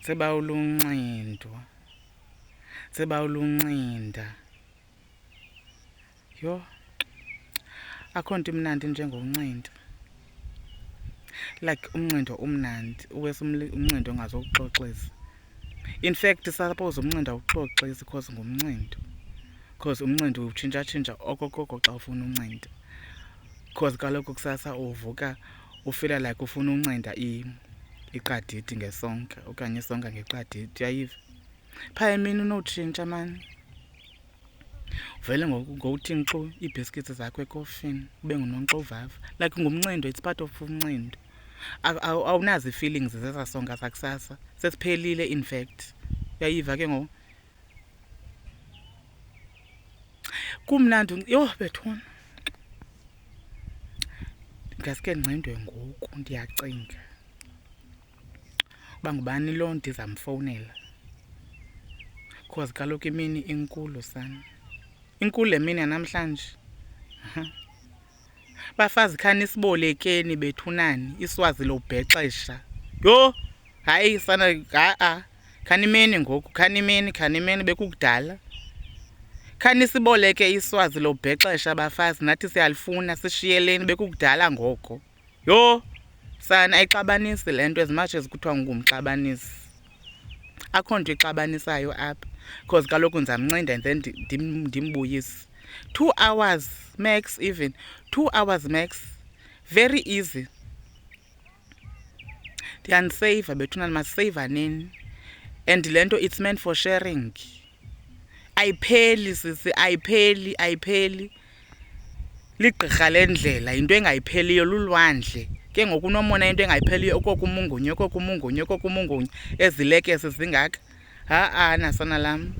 sebawuluncinda. Yho, akho nto imnandi njengokuncinda. Like umncindo umnandi, umncindo ongazokuxoxisa. In fact, suppose umncindo awuxoxisi because ngumncindo. Because umncindo utshintsha okokoko xa ufuna uncinda. Because kaloku kusasa uvuka ufila like ufuna uncinda iqadidi ngesonka okanye isonka ngeqadidi, uyayiva? Phaya emini unotshintsha mani. Vele ngowuthi nkxu iibhiskithi zakho ekofini ube ngunonkxovava. Like ngumncindo, it's part of umncindo. Awunazi ii-feelings zezaa sonka zakusasa. Sesiphelile in fact. Uyayiva ke ngoku? Kumnandi. Yho bethuna. Ngaske ncindwe ngoku ndiyacinga. Uba ngubani lo ndizamfowunela. Because kaloku imini inkulu sana. Inkulu le mini yanamhlanje. Bafazi khani sibolekeni bethunani, iswazi lobhexesha. Yho, hayi sana khani imini ngoku, khani imini bekukudala. Khani siboleke iswazi lobhexesha bafazi, nathi siyalifuna sishiyeleni bekukudala ngoko. Yho, sana ayixabanisi le nto as much as kuthiwa ngumxabanisi. Akho nto ixabanisayo apha. Because kaloku ndizamncinda and then ndimbuyise. 2 hours max even. 2 hours max. Very easy. Ndiyaniseva bethunani, masiseva nini. And le nto it's meant for sharing. Ayipheli sisi, ayipheli. Ligqirha lendlela, yinto engayipheliyo lulwandle. Ke ngoku unomona into engayipheliyo okokumungunye. Ezilekese zingaka. Nasana lam.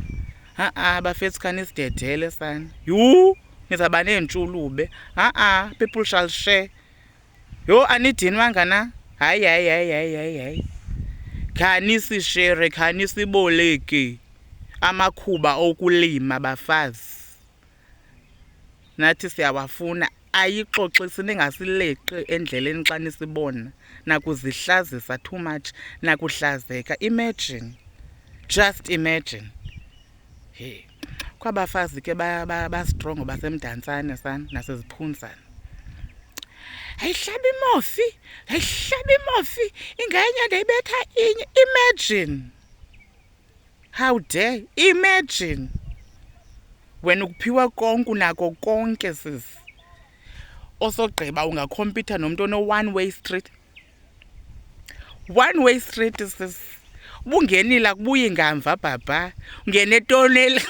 Bafethu khani sidedele sana. Yhu, nizaba neentshulube. People shall share. Yho, anidinwanga na? Hayi. Khani sishere, khani siboleke amakhuba okulima bafazi. Nathi siyawafuna. Ayixoxisi ningasileqi endleleni xa nisibona. Nakuzihlazisa too much. Nakuhlazeka. Imagine. Just imagine. Hey. Kwabafazi ke ba-strong basemdantsane sana naseziphunzana. Ayihlaba imofi. Ingenye ndayibetha inye. Imagine. How dare. Imagine. Wena ukuphiwa konke unako konke sisi. Osogqiba ungakhompyutha nomntu ono-one-way street. One-way street sisi. Ubungenile akubuyi ngamva baba. Ungene etoneli.